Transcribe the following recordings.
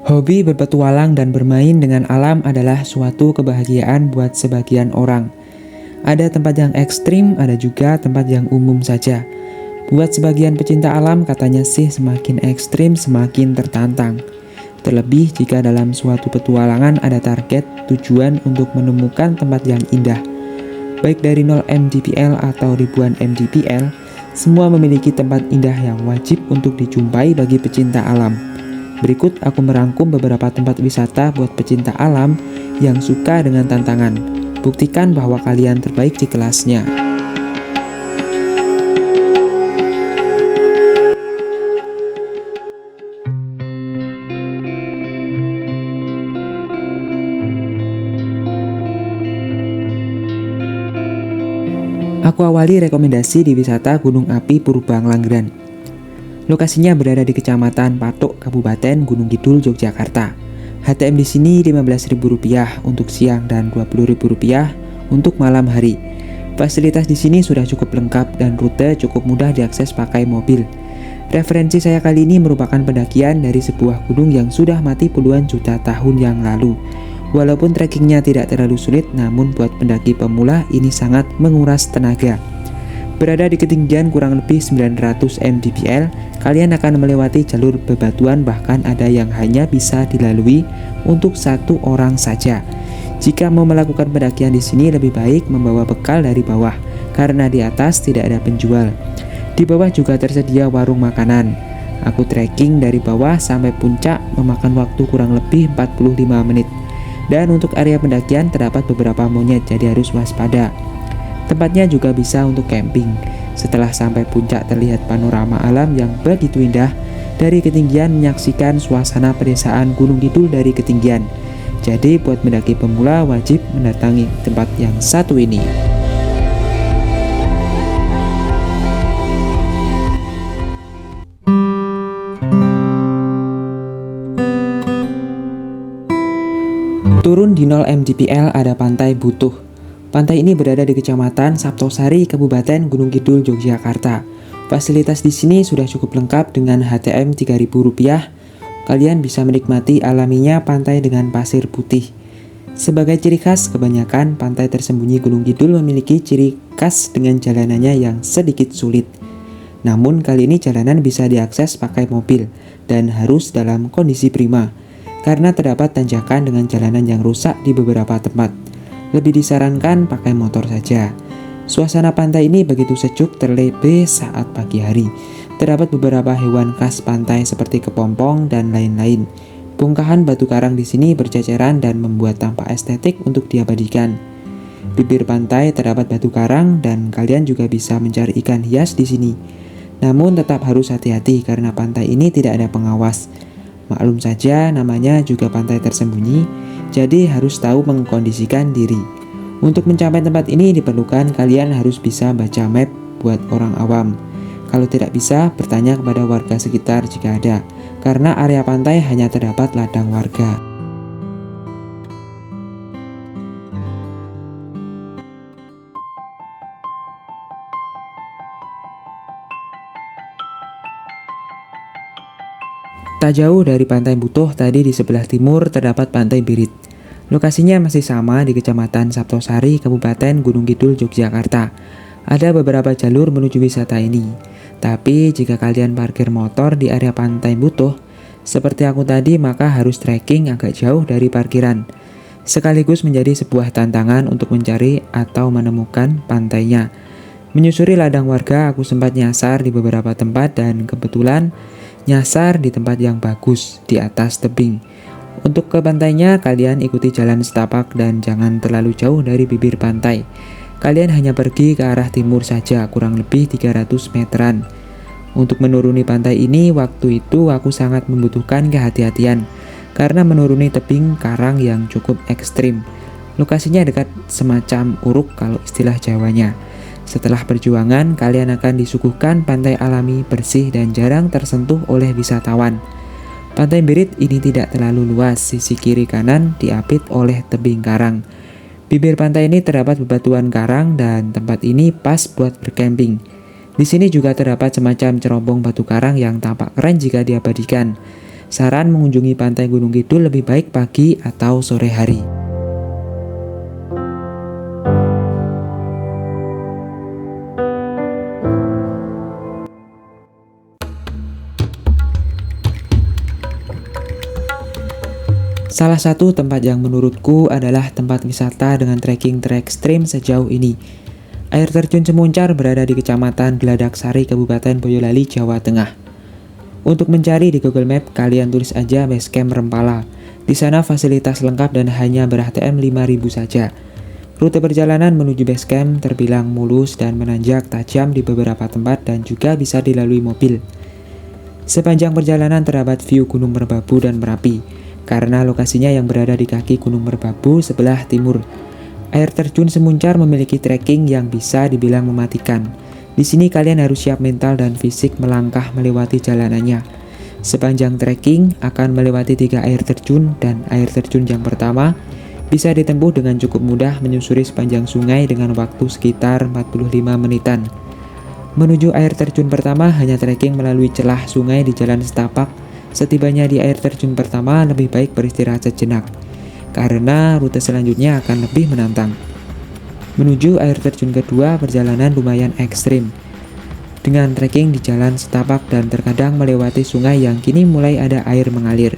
Hobi berpetualang dan bermain dengan alam adalah suatu kebahagiaan buat sebagian orang. Ada tempat yang ekstrim, ada juga tempat yang umum saja. Buat sebagian pecinta alam katanya sih semakin ekstrim semakin tertantang. Terlebih jika dalam suatu petualangan ada target tujuan untuk menemukan tempat yang indah. Baik dari 0 mdpl atau ribuan mdpl, semua memiliki tempat indah yang wajib untuk dijumpai bagi pecinta alam. Berikut aku merangkum beberapa tempat wisata buat pecinta alam yang suka dengan tantangan. Buktikan bahwa kalian terbaik di kelasnya. Aku awali rekomendasi di wisata Gunung Api Purbang Langgran. Lokasinya berada di Kecamatan Patok, Kabupaten Gunung Kidul, Yogyakarta. HTM di sini Rp15.000 untuk siang dan Rp20.000 untuk malam hari. Fasilitas di sini sudah cukup lengkap dan rute cukup mudah diakses pakai mobil. Referensi saya kali ini merupakan pendakian dari sebuah gunung yang sudah mati puluhan juta tahun yang lalu. Walaupun trekkingnya tidak terlalu sulit, namun buat pendaki pemula ini sangat menguras tenaga. Berada di ketinggian kurang lebih 900 mdpl, kalian akan melewati jalur bebatuan, bahkan ada yang hanya bisa dilalui untuk satu orang saja. Jika mau melakukan pendakian di sini lebih baik membawa bekal dari bawah, karena di atas tidak ada penjual. Di bawah juga tersedia warung makanan. Aku trekking dari bawah sampai puncak memakan waktu kurang lebih 45 menit. Dan untuk area pendakian terdapat beberapa monyet, jadi harus waspada. Tempatnya juga bisa untuk camping. Setelah sampai puncak terlihat panorama alam yang begitu indah. Dari ketinggian menyaksikan suasana pedesaan Gunung Kidul dari ketinggian. Jadi buat mendaki pemula wajib mendatangi tempat yang satu ini. Turun di 0 mdpl ada Pantai Butuh. Pantai ini berada di Kecamatan Saptosari, Kabupaten Gunung Kidul, Yogyakarta. Fasilitas di sini sudah cukup lengkap dengan HTM Rp3.000. Kalian bisa menikmati alaminya pantai dengan pasir putih. Sebagai ciri khas, kebanyakan pantai tersembunyi Gunung Kidul memiliki ciri khas dengan jalanannya yang sedikit sulit. Namun kali ini jalanan bisa diakses pakai mobil dan harus dalam kondisi prima, karena terdapat tanjakan dengan jalanan yang rusak di beberapa tempat. Lebih disarankan pakai motor saja. Suasana pantai ini begitu sejuk terlebih saat pagi hari. Terdapat beberapa hewan khas pantai seperti kepompong dan lain-lain. Bongkahan batu karang di sini berceceran dan membuat tampak estetik untuk diabadikan. Bibir pantai terdapat batu karang dan kalian juga bisa mencari ikan hias di sini. Namun tetap harus hati-hati karena pantai ini tidak ada pengawas. Maklum saja namanya juga pantai tersembunyi, jadi harus tahu mengkondisikan diri. Untuk mencapai tempat ini diperlukan kalian harus bisa baca map buat orang awam. Kalau tidak bisa, bertanya kepada warga sekitar jika ada, karena area pantai hanya terdapat ladang warga. Tak jauh dari Pantai Butuh tadi di sebelah timur terdapat Pantai Birit. Lokasinya masih sama di Kecamatan Saptosari, Kabupaten Gunung Kidul, Yogyakarta. Ada beberapa jalur menuju wisata ini. Tapi jika kalian parkir motor di area Pantai Butuh, seperti aku tadi, maka harus trekking agak jauh dari parkiran. Sekaligus menjadi sebuah tantangan untuk mencari atau menemukan pantainya. Menyusuri ladang warga, aku sempat nyasar di beberapa tempat dan kebetulan nyasar di tempat yang bagus di atas tebing. Untuk ke pantainya, kalian ikuti jalan setapak dan jangan terlalu jauh dari bibir pantai. Kalian hanya pergi ke arah timur saja, kurang lebih 300 meteran. Untuk menuruni pantai ini, waktu itu aku sangat membutuhkan kehati-hatian karena menuruni tebing karang yang cukup ekstrim. Lokasinya dekat semacam uruk kalau istilah Jawanya. Setelah perjuangan, kalian akan disuguhkan pantai alami bersih dan jarang tersentuh oleh wisatawan. Pantai Birit ini tidak terlalu luas, sisi kiri kanan diapit oleh tebing karang. Bibir pantai ini terdapat bebatuan karang dan tempat ini pas buat bercamping. Di sini juga terdapat semacam cerobong batu karang yang tampak keren jika diabadikan. Saran mengunjungi Pantai Gunung Kidul lebih baik pagi atau sore hari. Salah satu tempat yang menurutku adalah tempat wisata dengan trekking terekstrim sejauh ini. Air terjun Semuncar berada di Kecamatan Gladaksari, Kabupaten Boyolali, Jawa Tengah. Untuk mencari di Google Map, kalian tulis aja Basecamp Rempala. Di sana fasilitas lengkap dan hanya ber-HTM 5.000 saja. Rute perjalanan menuju Basecamp terbilang mulus dan menanjak tajam di beberapa tempat dan juga bisa dilalui mobil. Sepanjang perjalanan terdapat view Gunung Merbabu dan Merapi. Karena lokasinya yang berada di kaki Gunung Merbabu sebelah timur. Air terjun Semuncar memiliki trekking yang bisa dibilang mematikan. Di sini kalian harus siap mental dan fisik melangkah melewati jalanannya. Sepanjang trekking akan melewati 3 air terjun dan air terjun yang pertama bisa ditempuh dengan cukup mudah menyusuri sepanjang sungai dengan waktu sekitar 45 menitan. Menuju air terjun pertama hanya trekking melalui celah sungai di jalan setapak. Setibanya di air terjun pertama lebih baik beristirahat sejenak, karena rute selanjutnya akan lebih menantang. Menuju air terjun kedua perjalanan lumayan ekstrim, dengan trekking di jalan setapak dan terkadang melewati sungai yang kini mulai ada air mengalir.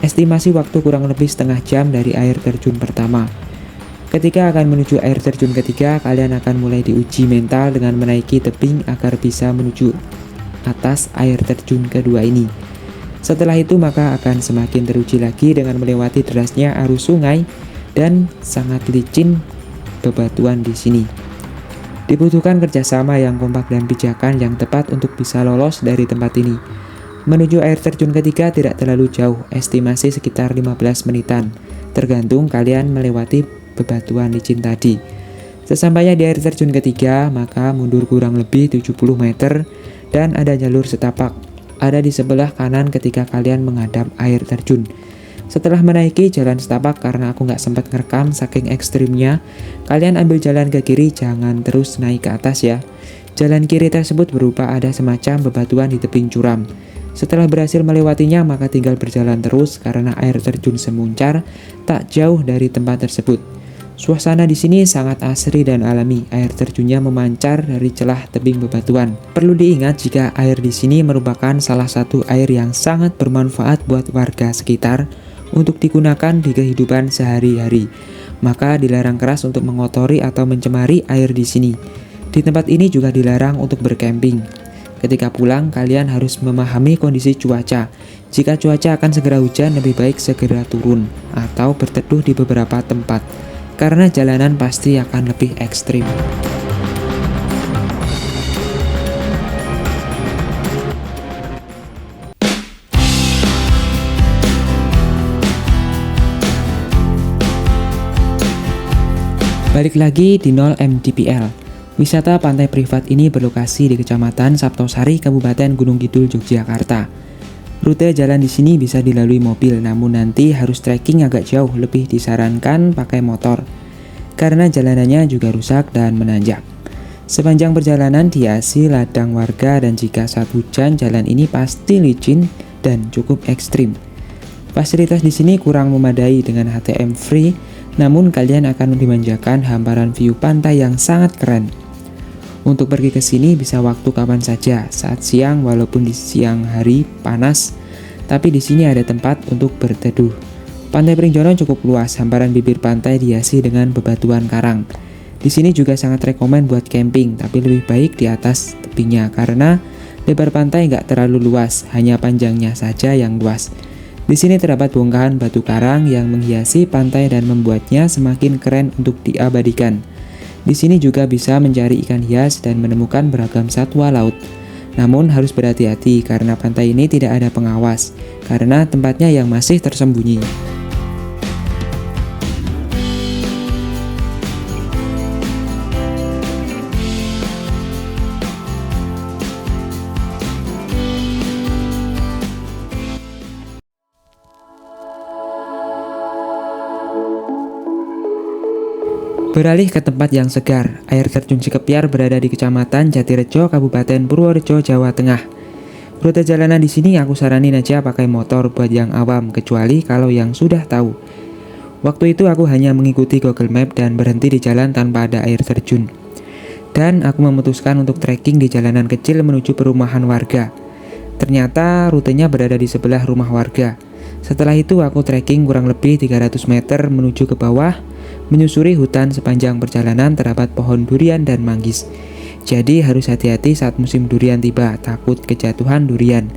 Estimasi waktu kurang lebih setengah jam dari air terjun pertama. Ketika akan menuju air terjun ketiga, kalian akan mulai diuji mental dengan menaiki tebing agar bisa menuju atas air terjun kedua ini. Setelah itu maka akan semakin teruji lagi dengan melewati derasnya arus sungai dan sangat licin bebatuan di sini. Dibutuhkan kerjasama yang kompak dan pijakan yang tepat untuk bisa lolos dari tempat ini. Menuju air terjun ketiga tidak terlalu jauh, estimasi sekitar 15 menitan, tergantung kalian melewati bebatuan licin tadi. Sesampainya di air terjun ketiga, maka mundur kurang lebih 70 meter dan ada jalur setapak. Ada di sebelah kanan ketika kalian menghadap air terjun. Setelah menaiki jalan setapak, karena aku nggak sempat ngerekam saking ekstrimnya, kalian ambil jalan ke kiri, jangan terus naik ke atas ya. Jalan kiri tersebut berupa ada semacam bebatuan di tebing curam. Setelah berhasil melewatinya, maka tinggal berjalan terus karena air terjun Semuncar tak jauh dari tempat tersebut. Suasana di sini sangat asri dan alami. Air terjunnya memancar dari celah tebing bebatuan. Perlu diingat jika air di sini merupakan salah satu air yang sangat bermanfaat buat warga sekitar untuk digunakan di kehidupan sehari-hari. Maka dilarang keras untuk mengotori atau mencemari air di sini. Di tempat ini juga dilarang untuk bercamping. Ketika pulang, kalian harus memahami kondisi cuaca. Jika cuaca akan segera hujan, lebih baik segera turun atau berteduh di beberapa tempat. Karena jalanan pasti akan lebih ekstrim. Balik lagi di 0 MDPL. Wisata pantai privat ini berlokasi di Kecamatan Saptosari, Kabupaten Gunung Kidul, Yogyakarta. Rute jalan di sini bisa dilalui mobil, namun nanti harus trekking agak jauh, lebih disarankan pakai motor. Karena jalanannya juga rusak dan menanjak. Sepanjang perjalanan dihiasi ladang warga dan jika saat hujan jalan ini pasti licin dan cukup ekstrim. Fasilitas di sini kurang memadai dengan HTM free, namun kalian akan dimanjakan hamparan view pantai yang sangat keren. Untuk pergi ke sini bisa waktu kapan saja, saat siang walaupun di siang hari panas, tapi di sini ada tempat untuk berteduh. Pantai Pringjono cukup luas, hamparan bibir pantai dihiasi dengan bebatuan karang. Di sini juga sangat rekomen buat camping, tapi lebih baik di atas tebingnya karena lebar pantai nggak terlalu luas, hanya panjangnya saja yang luas. Di sini terdapat bongkahan batu karang yang menghiasi pantai dan membuatnya semakin keren untuk diabadikan. Di sini juga bisa mencari ikan hias dan menemukan beragam satwa laut. Namun harus berhati-hati karena pantai ini tidak ada pengawas, karena tempatnya yang masih tersembunyi. Beralih ke tempat yang segar, air terjun Cikepiar berada di Kecamatan Jatirejo, Kabupaten Purworejo, Jawa Tengah. Rute jalanan di sini aku saranin aja pakai motor buat yang awam, kecuali kalau yang sudah tahu. Waktu itu aku hanya mengikuti Google Map dan berhenti di jalan tanpa ada air terjun. Dan aku memutuskan untuk trekking di jalanan kecil menuju perumahan warga. Ternyata rutenya berada di sebelah rumah warga. Setelah itu aku trekking kurang lebih 300 meter menuju ke bawah, menyusuri hutan. Sepanjang perjalanan terdapat pohon durian dan manggis. Jadi harus hati-hati saat musim durian tiba, takut kejatuhan durian.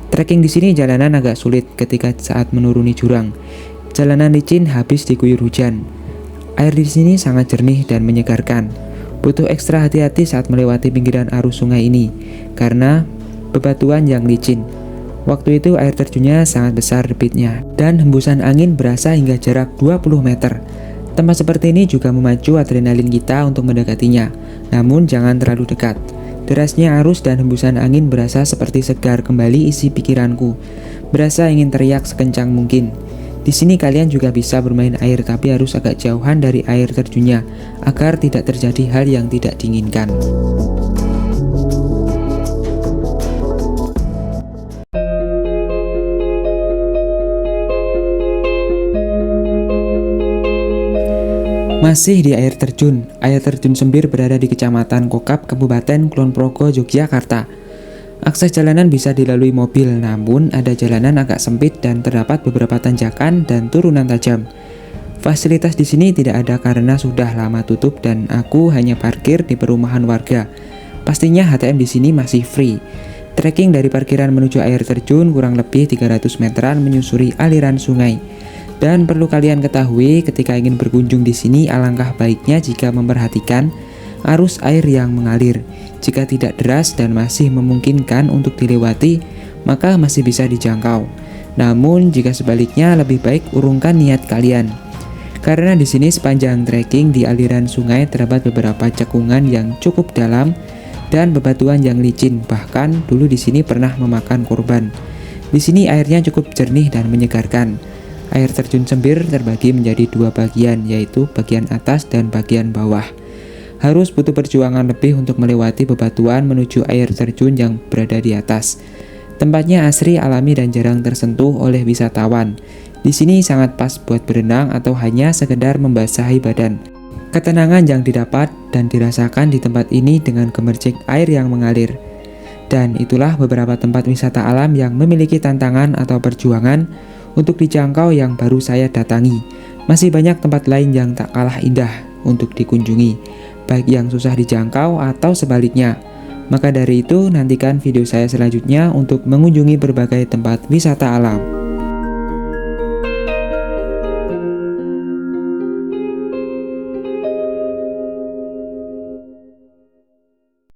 Trekking di sini jalanan agak sulit ketika saat menuruni jurang. Jalanan licin habis diguyur hujan. Air di sini sangat jernih dan menyegarkan. Butuh ekstra hati-hati saat melewati pinggiran arus sungai ini karena bebatuan yang licin. Waktu itu air terjunnya sangat besar debitnya dan hembusan angin berasa hingga jarak 20 meter. Tempat seperti ini juga memacu adrenalin kita untuk mendekatinya, namun jangan terlalu dekat. Derasnya arus dan hembusan angin berasa seperti segar kembali isi pikiranku. Berasa ingin teriak sekencang mungkin. Di sini kalian juga bisa bermain air, tapi harus agak jauhan dari air terjunnya agar tidak terjadi hal yang tidak diinginkan. Masih di air terjun Sembir berada di Kecamatan Kokap, Kabupaten Kulon Progo, Yogyakarta. Akses jalanan bisa dilalui mobil, namun ada jalanan agak sempit dan terdapat beberapa tanjakan dan turunan tajam. Fasilitas di sini tidak ada karena sudah lama tutup dan aku hanya parkir di perumahan warga. Pastinya HTM di sini masih free. Trekking dari parkiran menuju air terjun kurang lebih 300 meteran menyusuri aliran sungai. Dan perlu kalian ketahui, ketika ingin berkunjung di sini alangkah baiknya jika memperhatikan arus air yang mengalir. Jika tidak deras dan masih memungkinkan untuk dilewati, maka masih bisa dijangkau. Namun jika sebaliknya, lebih baik urungkan niat kalian. Karena di sini sepanjang trekking di aliran sungai terdapat beberapa cekungan yang cukup dalam dan bebatuan yang licin. Bahkan dulu di sini pernah memakan korban. Di sini airnya cukup jernih dan menyegarkan. Air terjun Sembir terbagi menjadi dua bagian, yaitu bagian atas dan bagian bawah. Harus butuh perjuangan lebih untuk melewati bebatuan menuju air terjun yang berada di atas. Tempatnya asri, alami, dan jarang tersentuh oleh wisatawan. Di sini sangat pas buat berenang atau hanya sekedar membasahi badan. Ketenangan yang didapat dan dirasakan di tempat ini dengan gemercik air yang mengalir. Dan itulah beberapa tempat wisata alam yang memiliki tantangan atau perjuangan untuk dijangkau yang baru saya datangi. Masih banyak tempat lain yang tak kalah indah untuk dikunjungi, baik yang susah dijangkau atau sebaliknya. Maka dari itu, nantikan video saya selanjutnya untuk mengunjungi berbagai tempat wisata alam.